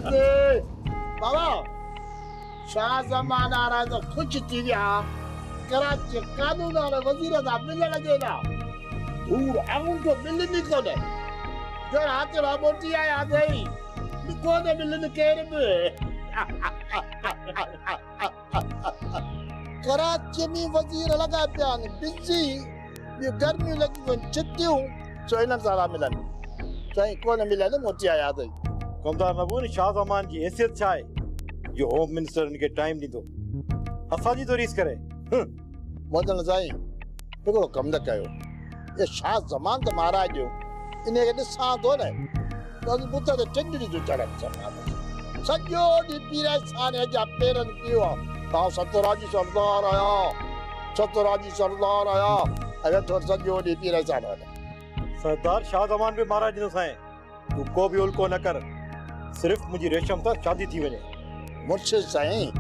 बाबा शाह ज़मान आ रहा है तो खुश थी विया कराची कानून वाले वजीर दा मिलण जेला दूर आऊं तो मिलनी कोने जो हाथ रा मोटी आया गई कोने मिलनी केर में कराची में वजीर लगा पियान बिजी ये गर्मी लगी वन चित्तियों चोइना सारा मिलन चाहे कोने मिलन मोटी आया गई कमदार नबून शाह ज़मान जी हैसियत छा है जो होम मिनिस्टर इनके टाइम दी दो असाजी तो रीस करे मोदन साईं हिकिड़ो कम न कयो ये शाह ज़मान त महाराज जो इन्हे खे ॾिसां थो न त बुत ते टिंडड़ी जो चढ़नि सॼो ॾींहुं पीरे साने जा पेरनि पियो आहे तव्हां सतराजी सरदार आया ऐं वेठो सॼो ॾींहुं पीरे साने वटि सरदार शाह ज़मान पे महाराज ॾिनो साईं तू को भी उल्को न कर सिर्फ मुझी रेशम सां शादी थी वञे मुर्शिद साईं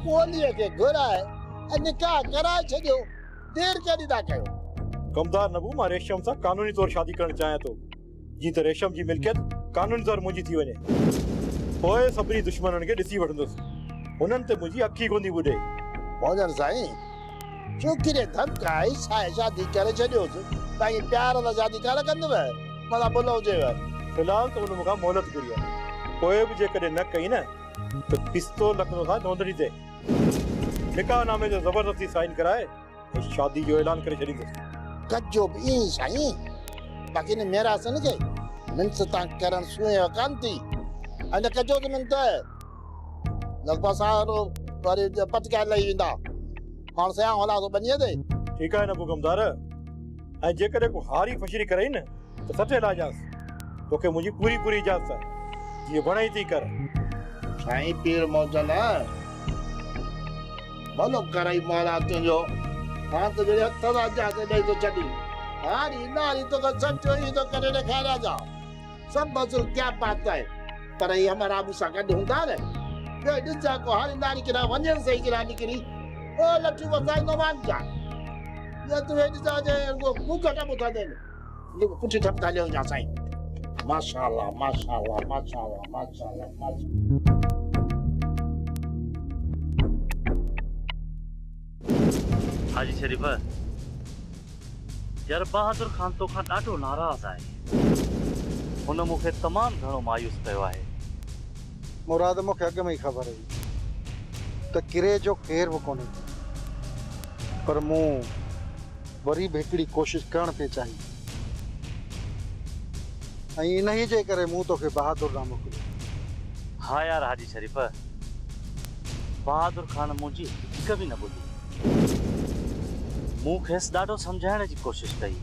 मोलीअ खे घुराए ऐं निकाह कराए छॾियो देर कॾहिं था कयो कमदार नबू मां रेशम सां कानूनी तौर शादी करण चाहियां थो जी त रेशम जी मिल्कियत कानूनी तौर मुंहिंजी थी वञे पोइ सभिनी दुश्मननि खे ॾिसी वठंदुसि हुननि ते मुंहिंजी अखी कोन्दी ॿुधे मोदन साईं छोकिरे धमकाई साए शादी करे छॾियोसि तव्हां प्यार सां शादी कान कंदव माना भुल हुजेव फिलहाल त हुन मूंखां मोहलत घुरी आहे पोइ बि जेकॾहिं न कई न त पिस्तौल रखंदो सां नोंदणी ते निकाहनामे जो ज़बरदस्ती साइन कराए ऐं शादी जो ऐलान करे छॾींदुसि कजो बि ईअं साईं बाक़ी न मेरा सन खे मिन्स तां करण सुए कान थी ऐं न कजो त मिंट लॻभॻि सां वरी पटकाए लही वेंदा हाणे सया होला तो बनीअ ते ठीकु आहे न पोइ कमदार ऐं जेकॾहिं को हारी फशरी करे न त सटे लाजांसि तोखे मुंहिंजी पूरी इजाज़त आहे जीअं वणे थी कर साईं पीर मौजन भलो करई मौला तुंहिंजो हां त जॾहिं हथ सां इजाज़त ॾेई थो छॾी हारी नारी तोखे सचो ई थो करे ॾेखारिया जा सब मज़ूर क्या बात है पर ये हमारा अबू सा गॾु हूंदा न ॿियो ॾिसजा को हारी नारी किरा वञण सही किरा निकिरी ओ लठू वसाई न मान जा ये तू ॾिसजा जे वो कुका टपो था देन लिखो पुठी ठप था लियो जा साईं माशाअल्लाह हाजी शरीफ यार बहादुर खान तो खां ॾाढो नाराज़ आहे हुन मूंखे तमामु घणो मायूस कयो आहे मुराद मूंखे अॻु में ई ख़बर हुई त किरे जो केर बि कोन्हे पर मूं वरी बि हिकिड़ी कोशिशि करणु पे चाही ऐं इन ई जे करे मूं तोखे बहादुर नाम मोकिलियो हाँ यार हाजी शरीफ बहादुर खान मुंहिंजी हिकु बि न ॿुधी मूं खेसि ॾाढो सम्झाइण जी कोशिशि कई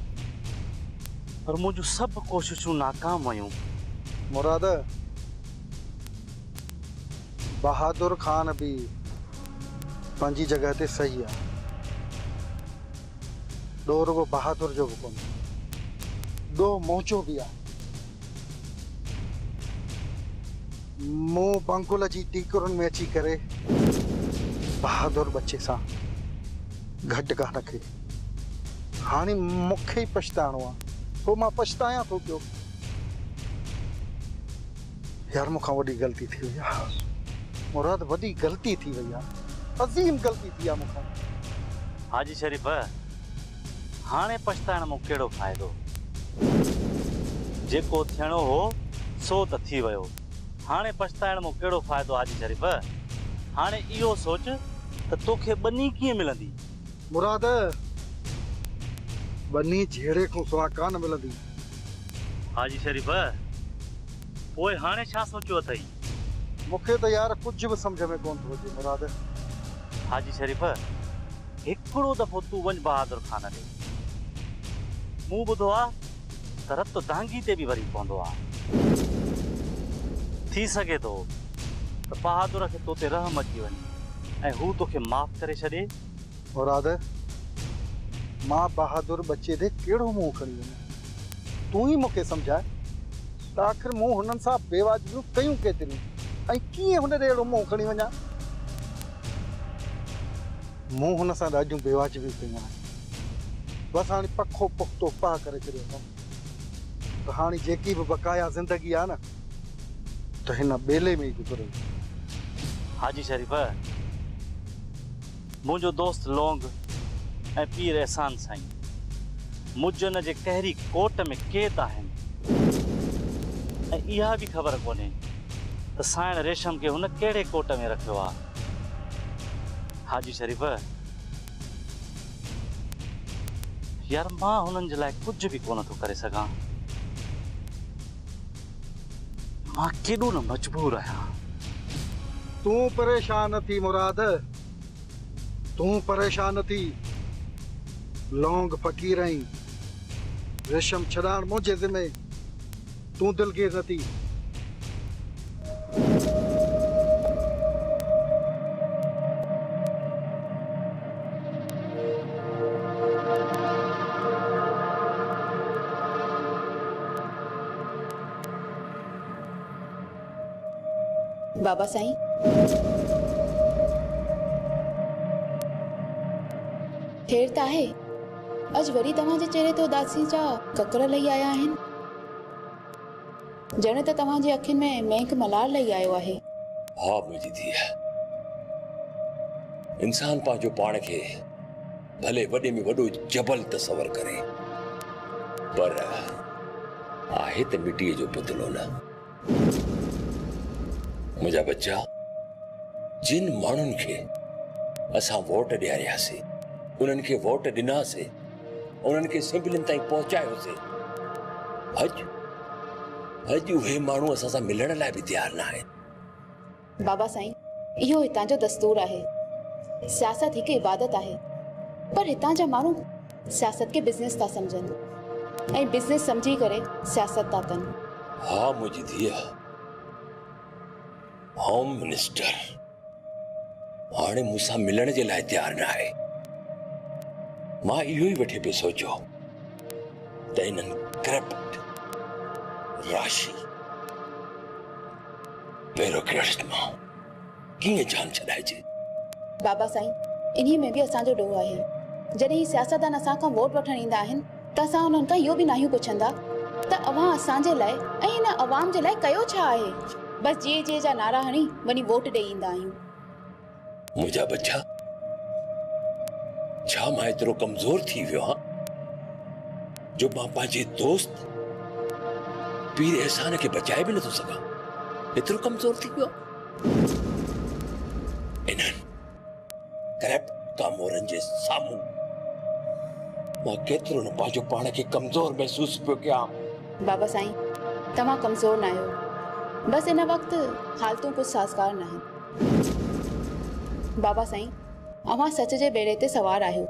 पर मुंहिंजूं सभु कोशिशूं नाकाम वयूं मुराद बहादुर खान भी पंहिंजी जगह ते सही आहे ॾोह रुगो बहादुर जो भी कोन्हे ॾोह मोचो भी आहे मूं पंकुल जी टीकरुनि में अची करे बहादुर बच्चे सां घटि कान खे हाणे मूंखे ई पछताइणो आहे पोइ मां पछतायां थो पियो यार मूंखां वॾी ग़लती थी वई आहे मुराद वॾी ग़लती थी वई आहे अज़ीम ग़लती थी आहे मूंखां हाजी शरीफ हाणे पछताइण में कहिड़ो फ़ाइदो जेको थियणो हो सो त थी वियो हाणे पछताइण में कहिड़ो फ़ाइदो हाजी शरीफ हाणे इहो सोच त तोखे बनी कीअं मिलंदी मुराद बनी झेड़े को सवा कान मिलंदी हाजी शरीफ पोइ हाणे छा सोचियो अथई मूंखे त यार कुझु बि सम्झ में कोन थो अचे मुराद हाजी शरीफ हिकिड़ो दफ़ो तूं वञ बहादुर खान ॾे मूं ॿुधो आहे त रत दांगी ते बि वरी पवंदो आहे थी सघे थो त बहादुर खे तो ते रहम अची वञे ऐं हू तोखे माफ़ करे छॾे मुराद मां बहादुर बच्चे दे कहिड़ो मुंहुं खणी वञा तूं ई मूंखे सम्झाए त आख़िर मूं हुननि सां बेवाजिबियूं कयूं केतिरियूं ऐं कीअं हुन ॾे अहिड़ो मुंहुं खणी वञा मूं हुन सां ॾाढियूं बेवाजिबियूं कयूं आहिनि बसि हाणे पखो पुख़्तो पाह करे छॾियो त हाणे जेकी बि बक़ाया ज़िंदगी आहे न त हिन बेले में ई गुज़रियो। हाजी शरीफ़, मुंहिंजो दोस्त लोंग ऐं पीर एहसान साईं मुजन जे कहरी कोट में केत आहिनि ऐं इहा बि ख़बर कोन्हे त साइण रेशम खे हुन कहिड़े कोट में रखियो आहे। हाजी शरीफ़, यार मां हुननि जे लाइ कुझु बि कोन थो करे सघां। मां केॾो न मजबूर आहियां। तू परेशान न थी मुराद, तू परेशान न थी। लौंग फ़कीर आई रेशम छड़ाण मुंहिंजे ज़िम्मे, तू दिलगीर न थी। बाबा साईं, ठेर त आहे, अॼु वरी तव्हांजे चेहरे ते उदासी जा ककर लही आया आहिनि। ॼण त तव्हांजी अखियुनि में महक मलार लही आयो आहे। हाँ मुझी थी इंसान पांजो पाण खे भले वॾे में वॾो जबल तसवर करे, पर आहे त मिटीअ जो पुतलो न। मुंहिंजा बच्चा, जिन माण्हुनि खे असां वोट ॾियारियासीं, उन्हनि खे वोट ॾिनासीं, उन्हनि खे सिंबलिन ताईं पहुचायोसीं, अॼु उहे माण्हू असां सां मिलण लाइ बि तयार न आहिनि। बाबा साईं, इहो हितां जो दस्तूर आहे। सियासत हिकु इबादत आहे, पर हितां जा माण्हू सियासत खे बिज़नेस था सम्झनि ऐं बिज़नेस सम्झी करे सियासत था कनि। हाँ मुंहिंजी धीअ, होम मिनिस्टर हाणे मूंसां मिलण जे लाइ तयार न आहे। मां इहो ई वेठे पियो सोचियो त इन्हनि करप्ट राशि ब्यूरोक्रेट्स मां कीअं जान छॾाइजे। बाबा साईं, इन्ही में बि असांजो ॾोह आहे। जॾहिं सियासतदान असां खां वोट वठण ईंदा आहिनि त असां उन्हनि खां इहो बि नाहियूं पुछंदा त अव्हां असांजे लाइ ऐं इन अवाम जे लाइ कयो छा आहे। बस जे जा नारा हणी वञी वोट ॾेई ईंदा आहियूं। मुंहिंजा बच्चा, छा मां एतिरो कमज़ोर थी वियो आहियां जो मां पंहिंजे दोस्त पीर एहसान खे बचाए बि नथो सघां? एतिरो कमज़ोर थी वियो? इन्हनि करप्ट कामोरनि जे साम्हूं मां केतिरो न पंहिंजो पाण खे कमज़ोर महसूस पियो कयां। बाबा साईं, तव्हां कमज़ोर न आहियो, बस इन वक़्तु हालतूं कुछ साज़गार न आहिनि। बाबा साईं, अव्हां सच जे बेड़े ते सवार आहियो।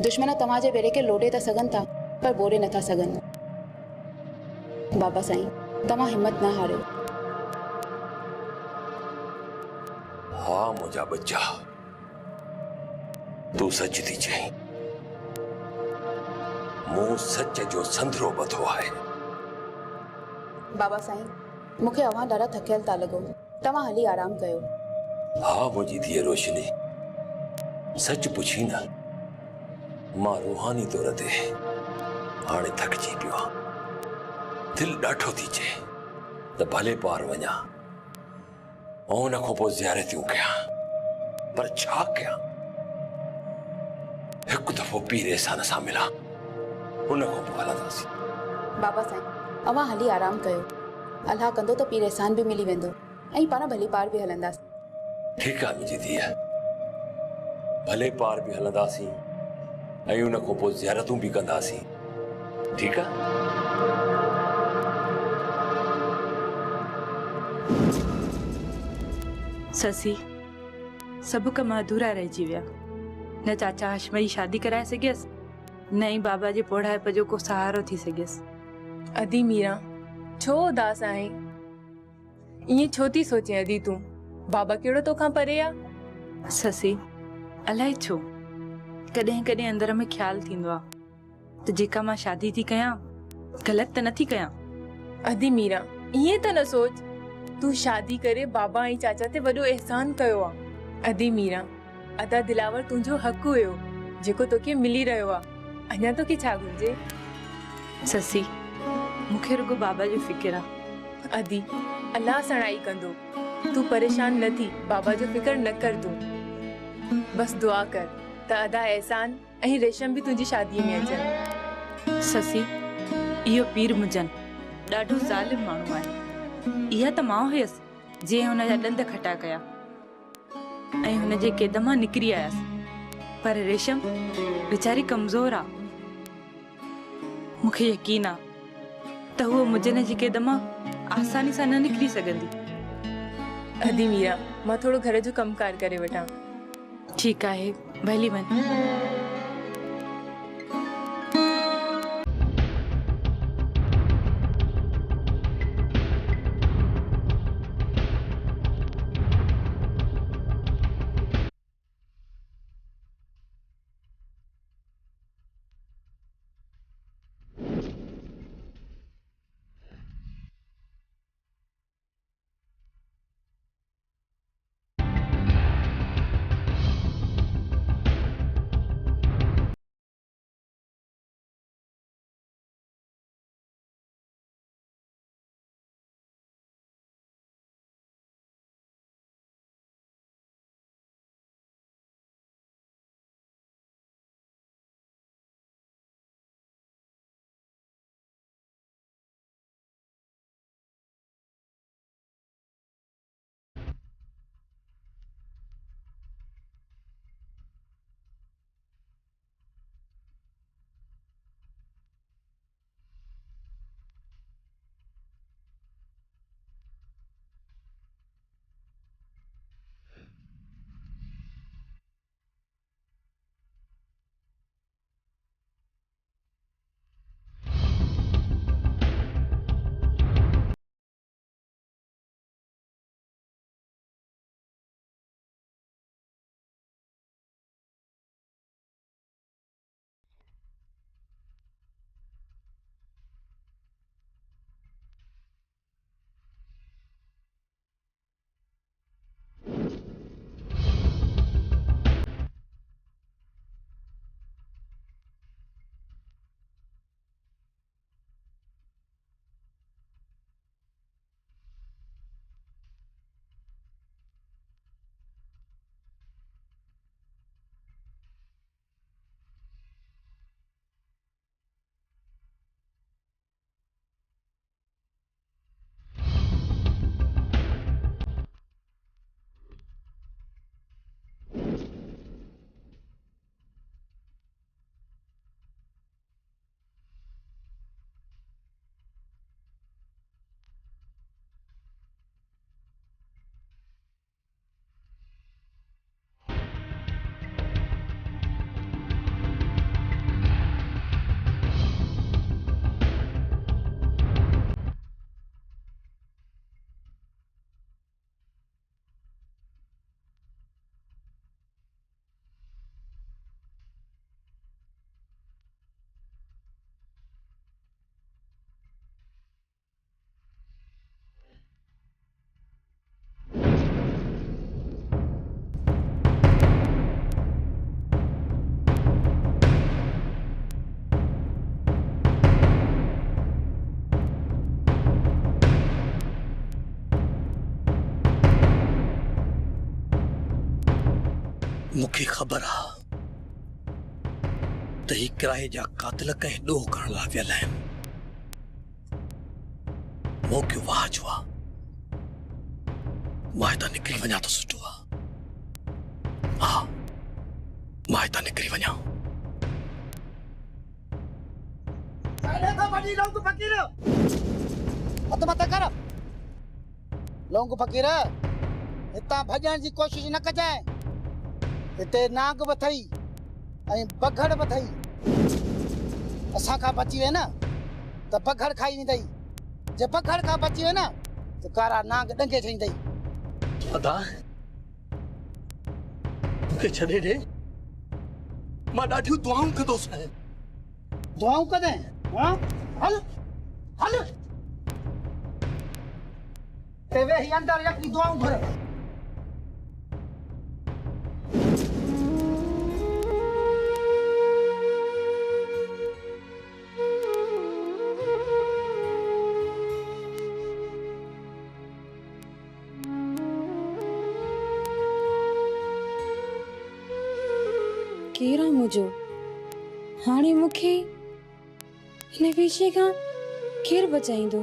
दुश्मन तव्हांजे बेड़े खे लोटे था सघनि था, पर बोरे नथा सघनि। बाबा साईं, तव्हां हिम्मत न हारियो। हाँ मुंहिंजा बच्चा, तू सच थी चईं। मूं सच जो संदरो ॿधो आहे। बाबा साईं, मूंखे अव्हां ॾाढा थकियल था लॻो, तव्हां हली आराम कयो। हाँ मुंहिंजी धीअ रोशनी, सच पुछी न, मां रूहानी तौर ते हाणे थकिजी पियो आहियां। दिलि ॾाढो थी चए त भले पार वञा ऐं उन खां पोइ ज़ियारतियूं कयां, पर छा कयां? हिकु दफ़ो पीर एहसान सां मिलां, उन खां पोइ हलंदासीं। बाबा साईं, अव्हां हली आराम कयो। अल्लाह कंदो त पीर एहसान बि मिली वेंदो ऐं पाण भली पार बि हलंदासीं। ठीकु आहे मुंहिंजी धीअ, भले पार बि हलंदासीं ऐं उन खां पोइ ज़ियारतूं बि कंदासीं। ठीकु आहे? ससी, सभु कम अधूरा रहिजी विया। न चाचा हाशम जी शादी कराए सघियसि, न ई बाबा जे पढ़ाइप जो को सहारो थी सघियसि। अदी मीरा, छो उदास आहे? इएं छो थी सोचे अदी तूं? बाबा केड़ो तोखां परे आ? ससी, अलाए छो कॾहिं कॾहिं अंदर में ख्याल थींदो आहे त जेका मां शादी थी कयां, ग़लति त नथी कयां। अदी मीरा, इएं त न सोच। तूं शादी करे बाबा ऐं चाचा ते वॾो एहसान कयो आहे। अदी मीरा, अदा दिलावर तुंहिंजो हक़ हुयो जेको तोखे मिली रहियो आहे। अञा तोखे छा घुरिजे? ससी, मूंखे रुगो बाबा जी फिक्र आहे। अदी, अल्लाह सणाई कंदो। तू परेशान न थी, बाबा जो फिक्र न कर तू। बस दुआ कर त अदा एहसान ऐं रेशम भी तुंहिंजी शादीअ में अचनि। ससी, इहो पीर मुजन ॾाढो ज़ालिम माण्हू आहे। इहा त मां हुयसि जंहिं हुनजा ॾंद खटा कया ऐं हुनजे क़ैद मां निकिरी आयसि, पर रेशम वीचारी कमज़ोर आहे। मूंखे यकीन आहे त उहो मुजन जी क़ैद मां आसानी सां न निकिरी सघंदी। अदी मीरा, मां थोरो घर जो कमकार करे वठां। ठीकु आहे, भली वञ। मूंखे ख़बर आहे त ही किराए जा कातिल कंहिं ॾोह करण लाइ वियल आहिनि। मौक़ियो वाह जो आहे, मां हितां निकिरी वञा त सुठो आहे। हा, मां हितां निकिरी वञा। हथ मथे कर। लोंग फ़कीर, हितां भॼण जी कोशिश न कजांइ। हिते नाग बि अथई ऐं बघड़ बि अथई। असां खां बची वे न त बघड़ खाई वेंदई, जे बघड़ खां बची वे न त कारा नाग ॾंगे ठाहींदई। अदा मूंखे छॾे ॾे, मां ॾाढियूं दुआऊं कंदोसि। दुआऊं कदें? हाँ, हल हल ते वे ही अंदर यकी दुआऊं भर। केरु मुंहिंजो हाणे मूंखे हिन विषय खां केरु बचाईंदो?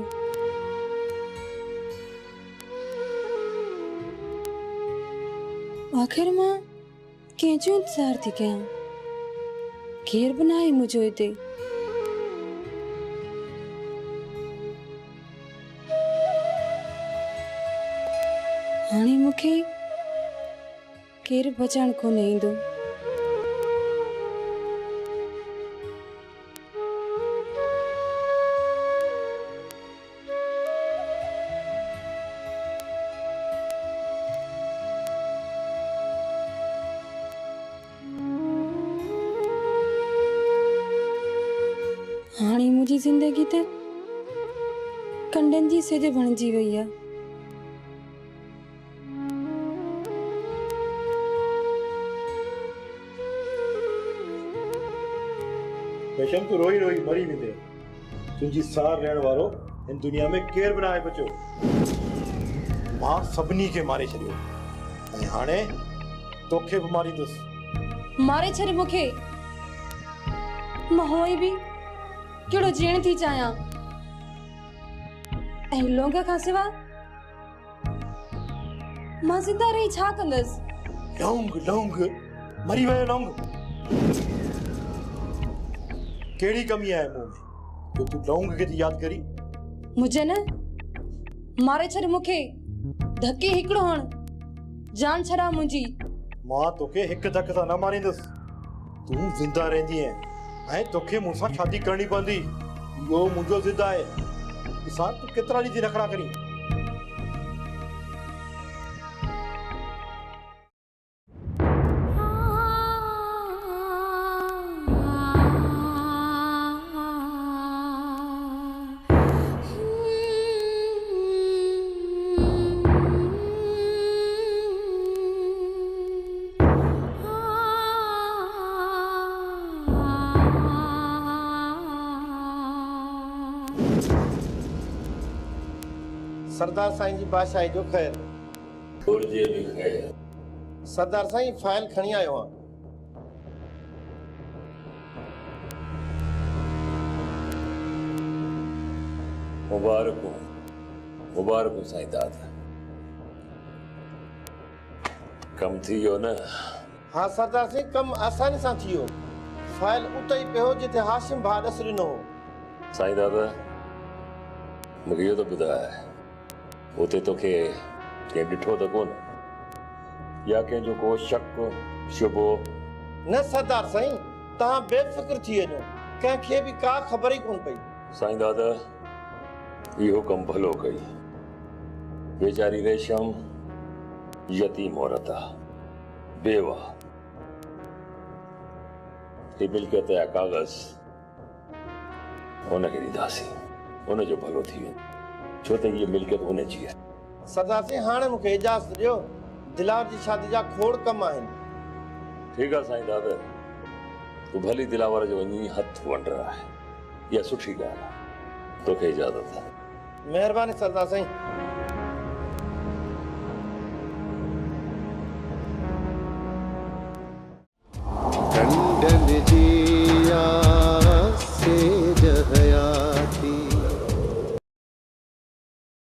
आख़िर मां कंहिंजो इंतज़ार थी कयां? केरु बि न आहे मुंहिंजो हिते। हाणे मूंखे केरु बचाइण कोन ईंदो। हाणे मुंहिंजी ज़िंदगी त कंडनि जी सिज बणिजी वई आहे। रेशम तू रोई रोई मरी वेंदे। तुंहिंजी सार रहण वारो हिन दुनिया में केरु बि न आहे बचो। मां सभिनी खे मारे छॾियो ऐं हाणे तोखे बि मारींदुसि। मारे छॾ मूंखे। मां हुअं बि कहिड़ो जीअण थी चाहियां ऐं लोंग खां सिवा मां ज़िंदा रही छा कंदसि? लौंग लौंग मरी वियो लौंग। कहिड़ी कमी आहे मूं में जो तूं लौंग खे थी यादि करी? मुझे न मारे छॾ मूंखे। धके हिकिड़ो हण जान छॾा मुंहिंजी। मां तोखे हिकु धक सां न मारींदुसि। तूं ज़िंदा रहंदी ऐं तोखे मूंसां शादी करणी पवंदी। इहो मुंहिंजो ज़िद आहे। ॾिसां तूं केतिरा ॾींहं थी नखरा करी। सरदार साईं जी बादशाही जो ख़ैर। तुरजे भी खैर। सरदार साईं फाइल खणी आयो आहियां। मुबारक हो, मुबारक हो साईं दादा। कम थी वियो न? हाँ सरदार साईं, कम आसानी सां थी वियो। फाइल उते ई पियो जिथे हाशिम भाउ ॾस ॾिनो हो। साईं दादा मूंखे इहो त ॿुधाए, उते तोखे कंहिं ॾिठो त कोन या कंहिंजो को शक शुबो? न सरदार साईं, तव्हां बेफ़िक्र थी वञो, कंहिंखे बि का ख़बर ई कोन पई। साईं दादा इहो कमु भलो कई। बेचारी रेशम यतीम औरत आहे, बेवा। ही मिल्कियत जा कागज़ हुनखे ॾींदासीं, हुनजो भलो थी वेंदो, छो त इहा मिल्कियत हुनजी आहे। सरदार साईं हाणे मूंखे इजाज़त ॾियो, दिलावर जी शादी जा खोड़ कम आहिनि। ठीकु आहे साईं दादा, तूं भली दिलावर जो वञी हथ वंड आहे, इहा सुठी ॻाल्हि आहे। तोखे इजाज़त आहे। महिरबानी सरदार साईं। कंडन जी